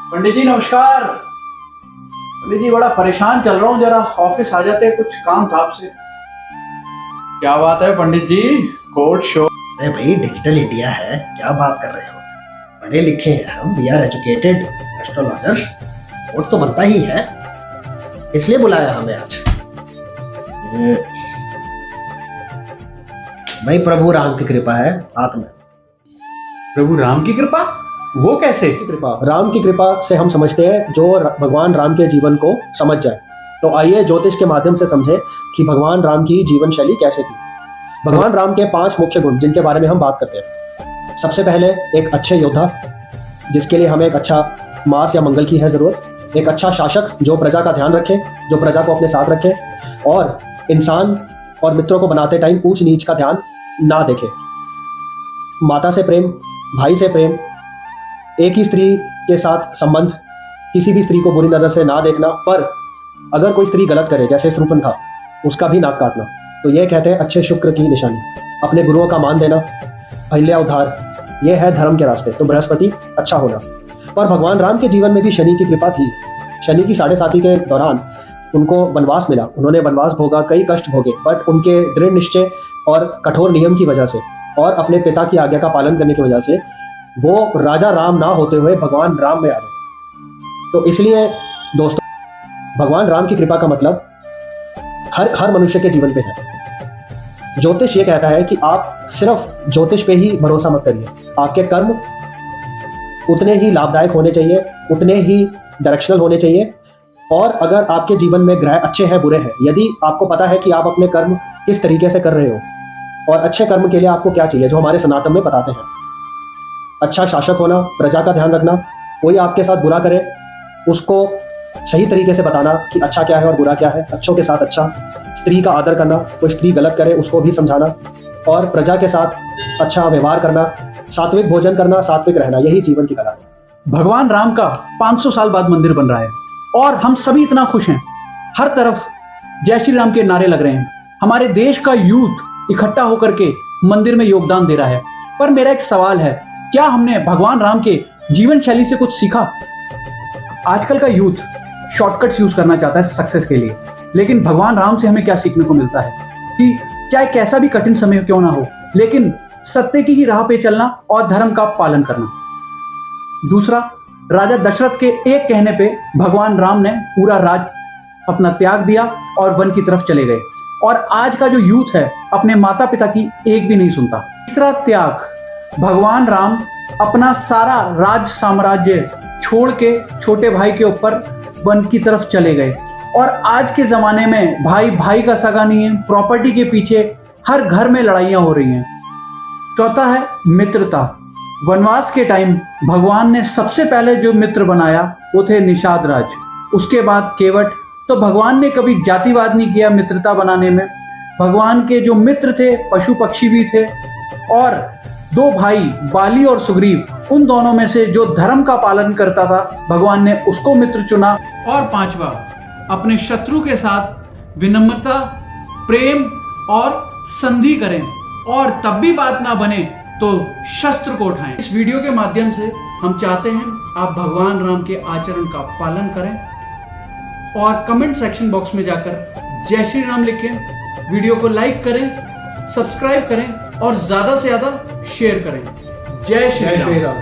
पंडित जी नमस्कार। पंडित जी बड़ा परेशान चल रहा हूँ, जरा ऑफिस आ जाते, कुछ काम था आपसे। क्या बात है पंडित जी, कोर्ट शो। अरे भाई डिजिटल इंडिया है, क्या बात कर रहे हो? पढ़े लिखे हैं हम, we are educated astrologers. Court तो बनता ही है, इसलिए बुलाया हमें आज। भाई प्रभु राम की कृपा है हाथ में। प्रभु राम की कृपा? वो कैसे? कृपा, राम की कृपा से हम समझते हैं जो भगवान राम के जीवन को समझ जाए। तो आइए ज्योतिष के माध्यम से समझें कि भगवान राम की जीवन शैली कैसे थी। भगवान राम के 5 मुख्य गुण जिनके बारे में हम बात करते हैं। सबसे पहले एक अच्छे योद्धा, जिसके लिए हमें एक अच्छा मार्स या मंगल की है जरूरत। एक अच्छा शासक जो प्रजा का ध्यान रखे, जो प्रजा को अपने साथ रखे और इंसान और मित्रों को बनाते टाइम ऊंच नीच का ध्यान ना देखे। माता से प्रेम, भाई से प्रेम, एक ही स्त्री के साथ संबंध, किसी भी स्त्री को बुरी नजर से ना देखना, पर अगर कोई स्त्री गलत करे जैसे शूर्पणखा, उसका भी नाक काटना। तो ये कहते हैं अच्छे शुक्र की निशानी। अपने गुरुओं का मान देना, अहिल्या उद्धार, ये है धर्म के रास्ते। तो बृहस्पति अच्छा होना। पर भगवान राम के जीवन में भी शनि की कृपा थी। शनि की 7.5 के दौरान उनको वनवास मिला, उन्होंने वनवास भोगा, कई कष्ट भोगे, बट उनके दृढ़ निश्चय और कठोर नियम की वजह से और अपने पिता की आज्ञा का पालन करने की वजह से वो राजा राम ना होते हुए भगवान राम में आ गए। तो इसलिए दोस्तों, भगवान राम की कृपा का मतलब हर मनुष्य के जीवन पे है। ज्योतिष ये कहता है कि आप सिर्फ ज्योतिष पे ही भरोसा मत करिए। आपके कर्म उतने ही लाभदायक होने चाहिए, उतने ही डायरेक्शनल होने चाहिए। और अगर आपके जीवन में ग्रह अच्छे हैं बुरे हैं, यदि आपको पता है कि आप अपने कर्म किस तरीके से कर रहे हो और अच्छे कर्म के लिए आपको क्या चाहिए, जो हमारे सनातन में बताते हैं। अच्छा शासक होना, प्रजा का ध्यान रखना, कोई आपके साथ बुरा करे उसको सही तरीके से बताना कि अच्छा क्या है और बुरा क्या है, अच्छों के साथ अच्छा, स्त्री का आदर करना, कोई स्त्री गलत करे उसको भी समझाना, और प्रजा के साथ अच्छा व्यवहार करना, सात्विक भोजन करना, सात्विक रहना, यही जीवन की कला है। भगवान राम का 500 साल बाद मंदिर बन रहा है और हम सभी इतना खुश हैं। हर तरफ जय श्री राम के नारे लग रहे हैं। हमारे देश का यूथ इकट्ठा होकर के मंदिर में योगदान दे रहा है। पर मेरा एक सवाल है, क्या हमने भगवान राम के जीवन शैली से कुछ सीखा? आजकल का यूथ शॉर्टकट्स यूज करना चाहता है सक्सेस के लिए, लेकिन भगवान राम से हमें क्या सीखने को मिलता है कि चाहे कैसा भी कठिन समय क्यों ना हो, लेकिन सत्य की ही राह पे चलना और धर्म का पालन करना। दूसरा, राजा दशरथ के एक कहने पे भगवान राम ने पूरा राज अपना त्याग दिया और वन की तरफ चले गए, और आज का जो यूथ है अपने माता पिता की एक भी नहीं सुनता। तीसरा त्याग, भगवान राम अपना सारा राज साम्राज्य छोड़ के छोटे भाई के ऊपर वन की तरफ चले गए, और आज के जमाने में भाई भाई का सगा नहीं है, प्रॉपर्टी के पीछे हर घर में लड़ाइयां हो रही हैं। चौथा है मित्रता। वनवास के टाइम भगवान ने सबसे पहले जो मित्र बनाया वो थे निषाद राज, उसके बाद केवट। तो भगवान ने कभी जातिवाद नहीं किया मित्रता बनाने में। भगवान के जो मित्र थे पशु पक्षी भी थे, और 2 भाई बाली और सुग्रीव, उन दोनों में से जो धर्म का पालन करता था भगवान ने उसको मित्र चुना। और 5वां, अपने शत्रु के साथ विनम्रता, प्रेम और संधि करें, और तब भी बात ना बने तो शस्त्र को उठाएं। इस वीडियो के माध्यम से हम चाहते हैं आप भगवान राम के आचरण का पालन करें और कमेंट सेक्शन बॉक्स में जाकर जय श्री राम लिखें। वीडियो को लाइक करें, सब्सक्राइब करें और ज्यादा से ज्यादा शेयर करें। जय श्री राम।